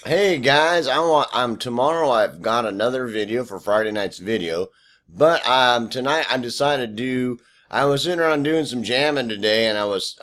Hey guys, tomorrow I've got another video for Friday night's video, but tonight I decided to do. I was sitting around doing some jamming today, and I was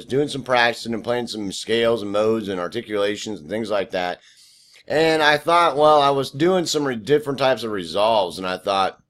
doing some practicing and playing some scales and modes and articulations and things like that. And I thought, well, I was doing some different types of resolves, and I thought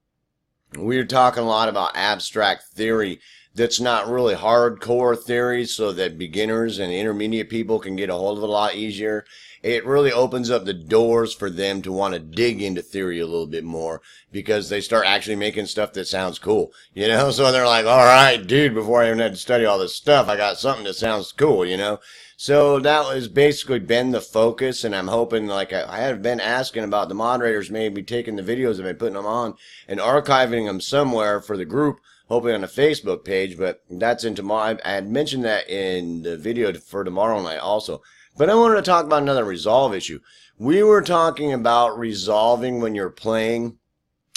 we were talking a lot about abstract theory that's not really hardcore theory so that beginners and intermediate people can get a hold of it a lot easier. It really opens up the doors for them to want to dig into theory a little bit more because they start actually making stuff that sounds cool, you know? So they're like, all right, dude, before I even had to study all this stuff, I got something that sounds cool, you know? So that has basically been the focus, and I'm hoping, like I have been asking about the moderators maybe taking the videos I've been putting them on and archiving them somewhere for the group, hopefully on a Facebook page, but that's in tomorrow. I had mentioned that in the video for tomorrow night also. But I wanted to talk about another resolve issue. We were talking about resolving when you're playing.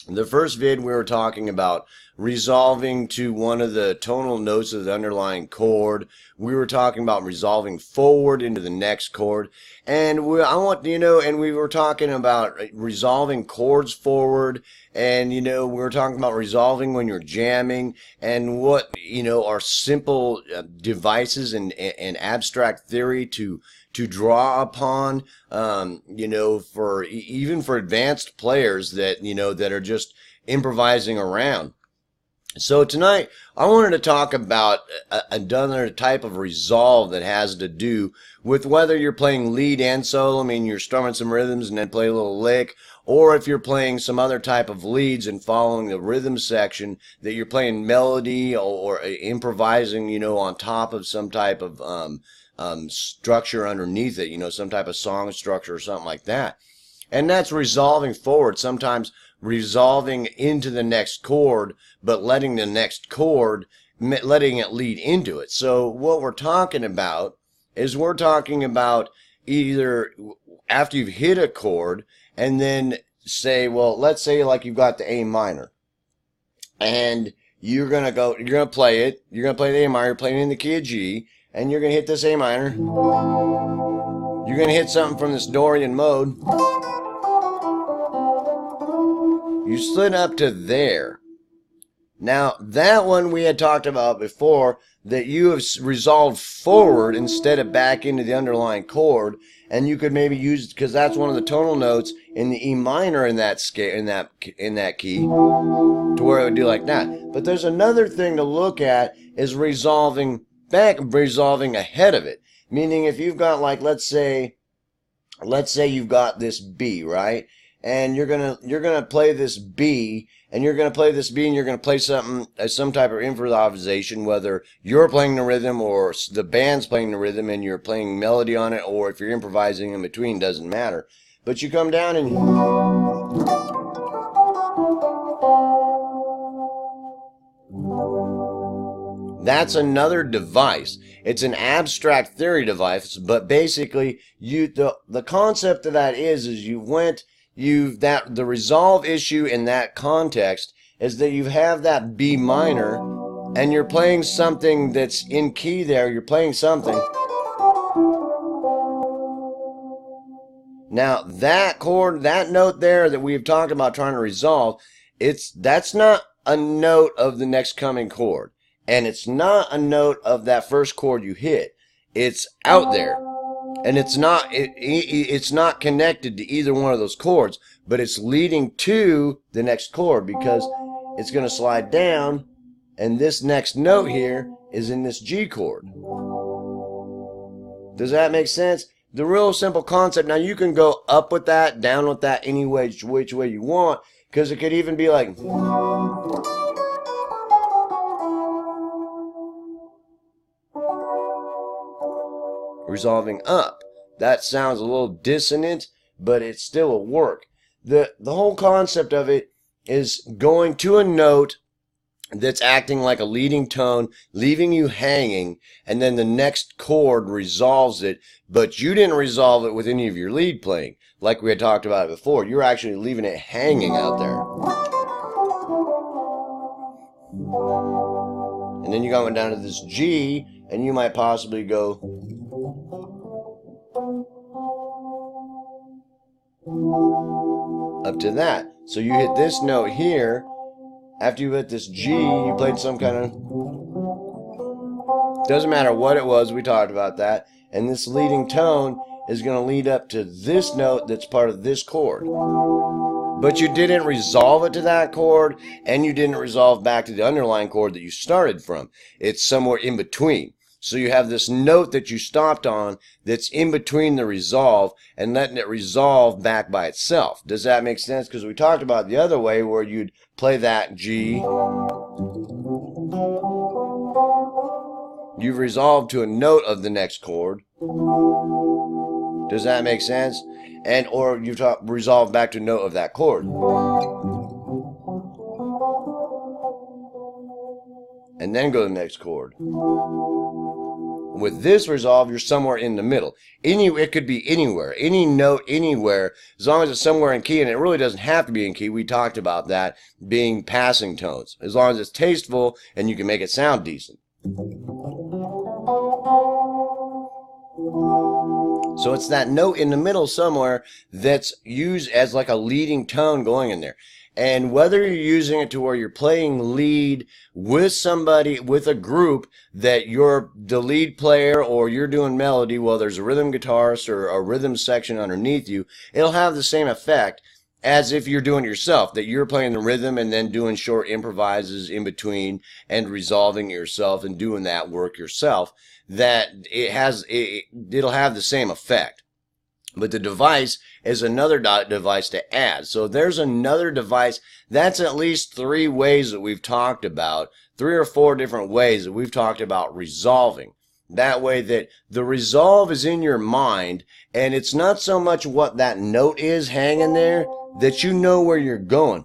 In the first vid, we were talking about resolving to one of the tonal notes of the underlying chord. We were talking about resolving forward into the next chord. And we were talking about resolving chords forward. And, we were talking about resolving when you're jamming and what, are simple devices and abstract theory to draw upon, even for advanced players that, that are just improvising around. So tonight, I wanted to talk about another type of resolve that has to do with whether you're playing lead and solo, I mean you're strumming some rhythms and then play a little lick, or if you're playing some other type of leads and following the rhythm section, that you're playing melody or improvising, on top of some type of structure underneath it, some type of song structure or something like that. And that's resolving forward, sometimes resolving into the next chord, but letting the next chord, letting it lead into it. So what we're talking about is we're talking about either after you've hit a chord and then say, well, let's say like you've got the A minor and you're going to play it, you're going to play the A minor, you're playing in the key of G, and you're going to hit this A minor. You're going to hit something from this Dorian mode. You slid up to there. Now, that one we had talked about before, that you have resolved forward instead of back into the underlying chord, and you could maybe use, because that's one of the tonal notes in the E minor in that scale, in that key, to where it would do like that. But there's another thing to look at, is resolving back, resolving ahead of it. Meaning if you've got, like, let's say you've got this B, right? And you're gonna play this B, and you're gonna play something, some type of improvisation, whether you're playing the rhythm or the band's playing the rhythm and you're playing melody on it, or if you're improvising in between, doesn't matter. But you come down and that's another device. It's an abstract theory device, but basically the concept of that is the resolve issue in that context is that you have that B minor and you're playing something that's in key there. You're playing something. Now that chord, that note there that we've talked about trying to resolve, that's not a note of the next coming chord. And it's not a note of that first chord you hit. It's out there. And it's not connected to either one of those chords, but it's leading to the next chord because it's going to slide down, and this next note here is in this G chord. Does that make sense? The real simple concept. Now you can go up with that, down with that, any which way you want, because it could even be like resolving up. That sounds a little dissonant, but it still will work. The whole concept of it is going to a note that's acting like a leading tone, leaving you hanging, and then the next chord resolves it, but you didn't resolve it with any of your lead playing. Like we had talked about it before, you're actually leaving it hanging out there. And then you're going down to this G, and you might possibly go up to that. So you hit this note here. After you hit this G, you played some kind of, doesn't matter what it was, we talked about that. And this leading tone is going to lead up to this note that's part of this chord. But you didn't resolve it to that chord, and you didn't resolve back to the underlying chord that you started from. It's somewhere in between. So you have this note that you stopped on that's in between the resolve and letting it resolve back by itself. Does that make sense? Because we talked about the other way where you'd play that G. You've resolved to a note of the next chord. Does that make sense? And or you've resolved back to a note of that chord. And then go to the next chord. With this resolve, you're somewhere in the middle. It could be anywhere, any note, anywhere, as long as it's somewhere in key, and it really doesn't have to be in key. We talked about that being passing tones, as long as it's tasteful and you can make it sound decent. So it's that note in the middle somewhere that's used as like a leading tone going in there. And whether you're using it to where you're playing lead with somebody, with a group that you're the lead player, or you're doing melody, well, there's a rhythm guitarist or a rhythm section underneath you, it'll have the same effect as if you're doing it yourself, that you're playing the rhythm and then doing short improvises in between and resolving yourself and doing that work yourself, that it'll have the same effect. But the device is another device to add. So there's another device. That's at least 3 ways that we've talked about, 3 or 4 different ways that we've talked about resolving. That way that the resolve is in your mind, and it's not so much what that note is hanging there, that you know where you're going.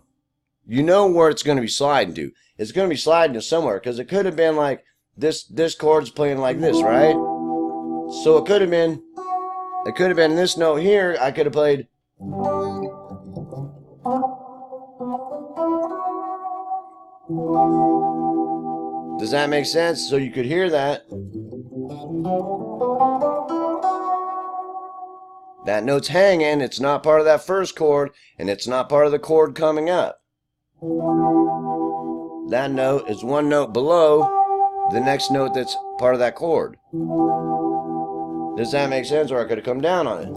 You know where it's going to be sliding to. It's going to be sliding to somewhere, because it could have been like this chord's playing like this, right? So it could have been this note here. I could have played. Does that make sense? So you could hear that. That note's hanging. It's not part of that first chord, and it's not part of the chord coming up. That note is one note below the next note that's part of that chord. Does that make sense? Or I could have come down on it.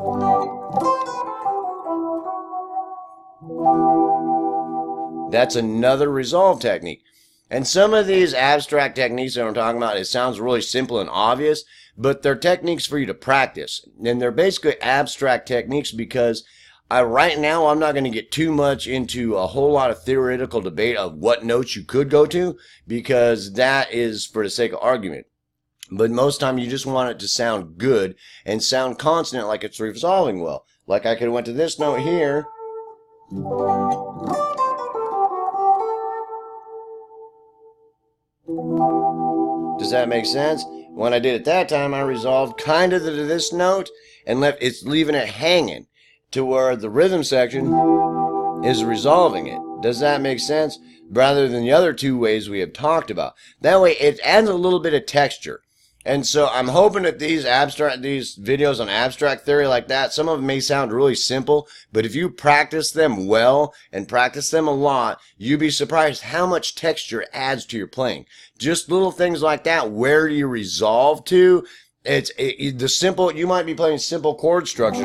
That's another resolve technique. And some of these abstract techniques that I'm talking about, it sounds really simple and obvious, but they're techniques for you to practice. And they're basically abstract techniques because right now I'm not going to get too much into a whole lot of theoretical debate of what notes you could go to, because that is for the sake of argument. But most time you just want it to sound good and sound consonant, like it's resolving well. Like I could have went to this note here. Does that make sense? When I did it that time, I resolved kind of to this note and it's leaving it hanging to where the rhythm section is resolving it. Does that make sense? Rather than the other 2 ways we have talked about. That way it adds a little bit of texture. And so I'm hoping that these videos on abstract theory like that, some of them may sound really simple, but if you practice them well and practice them a lot, you'd be surprised how much texture adds to your playing. Just little things like that, where you resolve to, you might be playing simple chord structures.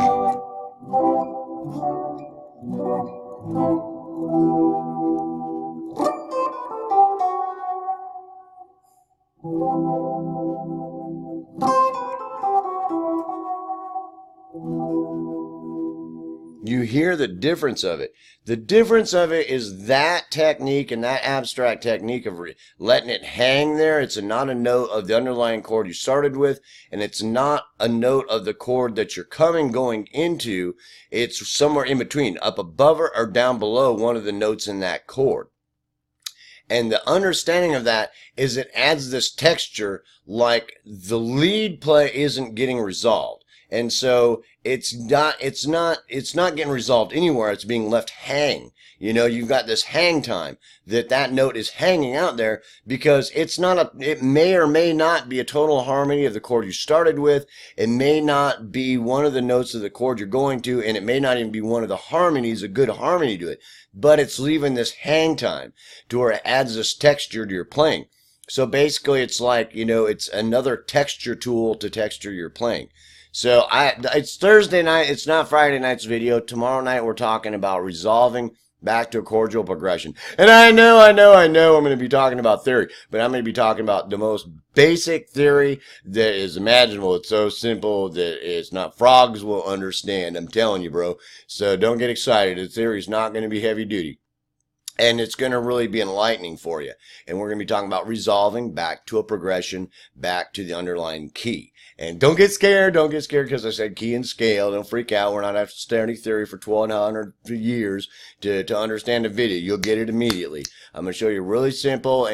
You hear the difference of it. The difference of it is that technique and that abstract technique of letting it hang there. It's not a note of the underlying chord you started with, and it's not a note of the chord that you're going into. It's somewhere in between, up above or down below one of the notes in that chord. And the understanding of that is it adds this texture, like the lead play isn't getting resolved. And so it's not getting resolved anywhere. It's being left hang. You've got this hang time that note is hanging out there because it may or may not be a total harmony of the chord you started with. It may not be one of the notes of the chord you're going to, and it may not even be one of the harmonies, a good harmony to it, but it's leaving this hang time to where it adds this texture to your playing. So basically it's like, it's another texture tool to texture your playing. So it's Thursday night. It's not Friday night's video. Tomorrow night we're talking about resolving back to a chordal progression. And I know I'm going to be talking about theory, but I'm going to be talking about the most basic theory that is imaginable. It's so simple that it's not frogs will understand. I'm telling you, bro. So don't get excited. The theory is not going to be heavy duty. And it's going to really be enlightening for you. And we're going to be talking about resolving back to a progression, back to the underlying key. And don't get scared because I said key and scale. Don't freak out. We're not after studying theory for 1,200 years to understand the video. You'll get it immediately. I'm going to show you really simple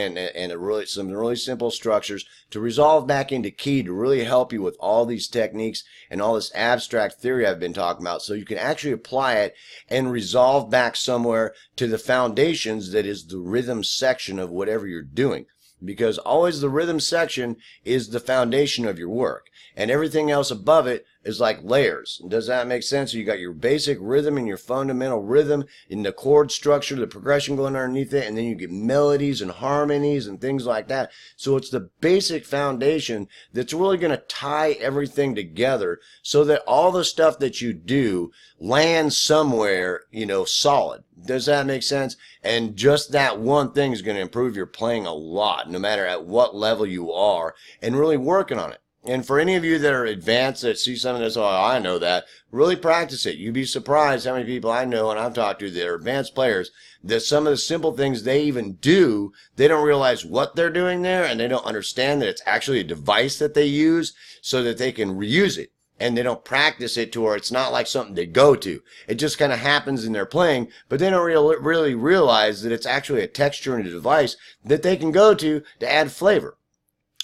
some really simple structures to resolve back into key to really help you with all these techniques and all this abstract theory I've been talking about, so you can actually apply it and resolve back somewhere to the foundations that is the rhythm section of whatever you're doing. Because always the rhythm section is the foundation of your work, and everything else above it is like layers. Does that make sense? So you got your basic rhythm and your fundamental rhythm in the chord structure, the progression going underneath it, and then you get melodies and harmonies and things like that. So it's the basic foundation that's really going to tie everything together so that all the stuff that you do lands somewhere, solid. Does that make sense? And just that one thing is going to improve your playing a lot, no matter at what level you are, and really working on it. And for any of you that are advanced that see some of this, oh, I know that, really practice it. You'd be surprised how many people I know and I've talked to that are advanced players, that some of the simple things they even do, they don't realize what they're doing there, and they don't understand that it's actually a device that they use so that they can reuse it. And they don't practice it to where it's not like something they go to. It just kind of happens in their playing, but they don't really realize that it's actually a texture and a device that they can go to add flavor.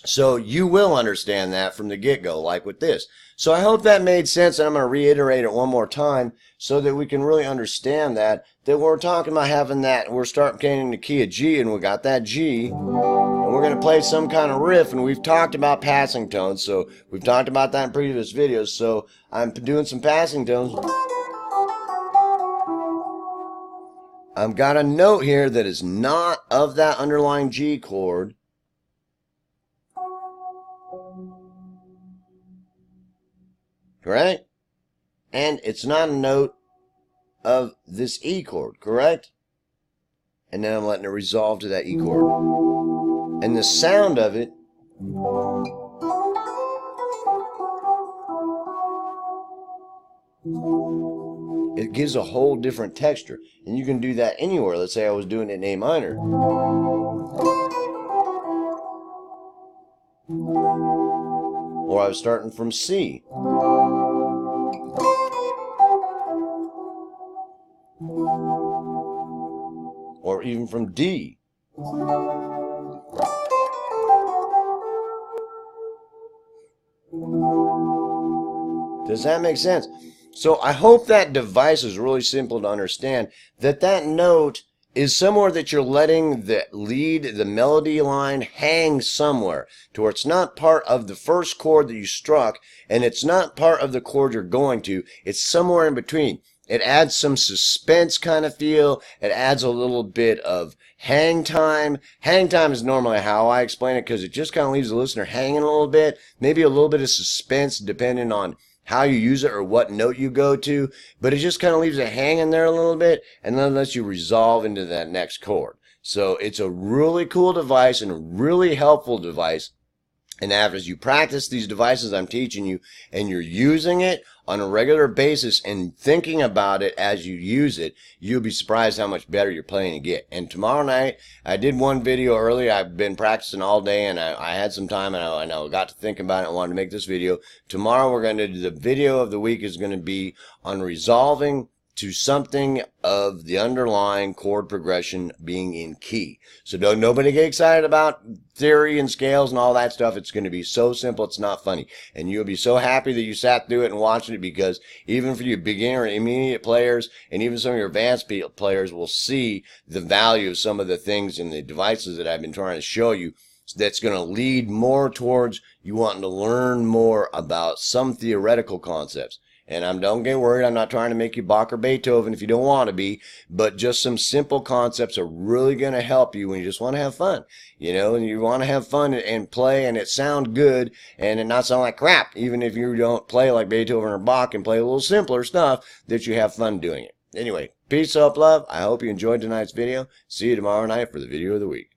So you will understand that from the get-go, like with this. So I hope that made sense, and I'm going to reiterate it one more time so that we can really understand that we're talking about having that, we're starting playing the key of G, and we got that G, and we're going to play some kind of riff, and we've talked about passing tones, so we've talked about that in previous videos, so I'm doing some passing tones. I've got a note here that is not of that underlying G chord. Correct? And it's not a note of this E chord, correct? And then I'm letting it resolve to that E chord. And the sound of it gives a whole different texture. And you can do that anywhere. Let's say I was doing it in A minor. Or I was starting from C. Or even from D. Does that make sense? So I hope that device is really simple to understand, that note is somewhere that you're letting the lead, the melody line hang somewhere to where it's not part of the first chord that you struck, and it's not part of the chord you're going to. It's somewhere in between. It adds some suspense kind of feel. It adds a little bit of hang time. Hang time is normally how I explain it, because it just kind of leaves the listener hanging a little bit. Maybe a little bit of suspense depending on how you use it or what note you go to. But it just kind of leaves it hanging there a little bit and then lets you resolve into that next chord. So it's a really cool device and a really helpful device. And as you practice these devices I'm teaching you, and you're using it on a regular basis and thinking about it as you use it, you'll be surprised how much better your playing you get. And tomorrow night, I did one video early. I've been practicing all day, and I had some time, and I got to think about it and wanted to make this video. Tomorrow, we're going to do the video of the week is going to be on resolving to something of the underlying chord progression being in key. So don't nobody get excited about theory and scales and all that stuff. It's going to be so simple, it's not funny. And you'll be so happy that you sat through it and watched it, because even for you beginner and intermediate players, and even some of your advanced players, will see the value of some of the things in the devices that I've been trying to show you. That's going to lead more towards you wanting to learn more about some theoretical concepts. And don't get worried, I'm not trying to make you Bach or Beethoven if you don't want to be, but just some simple concepts are really going to help you when you just want to have fun, you know, and you want to have fun and play and it sound good and it not sound like crap, even if you don't play like Beethoven or Bach and play a little simpler stuff, that you have fun doing it. Anyway, peace, hope, love. I hope you enjoyed tonight's video. See you tomorrow night for the video of the week.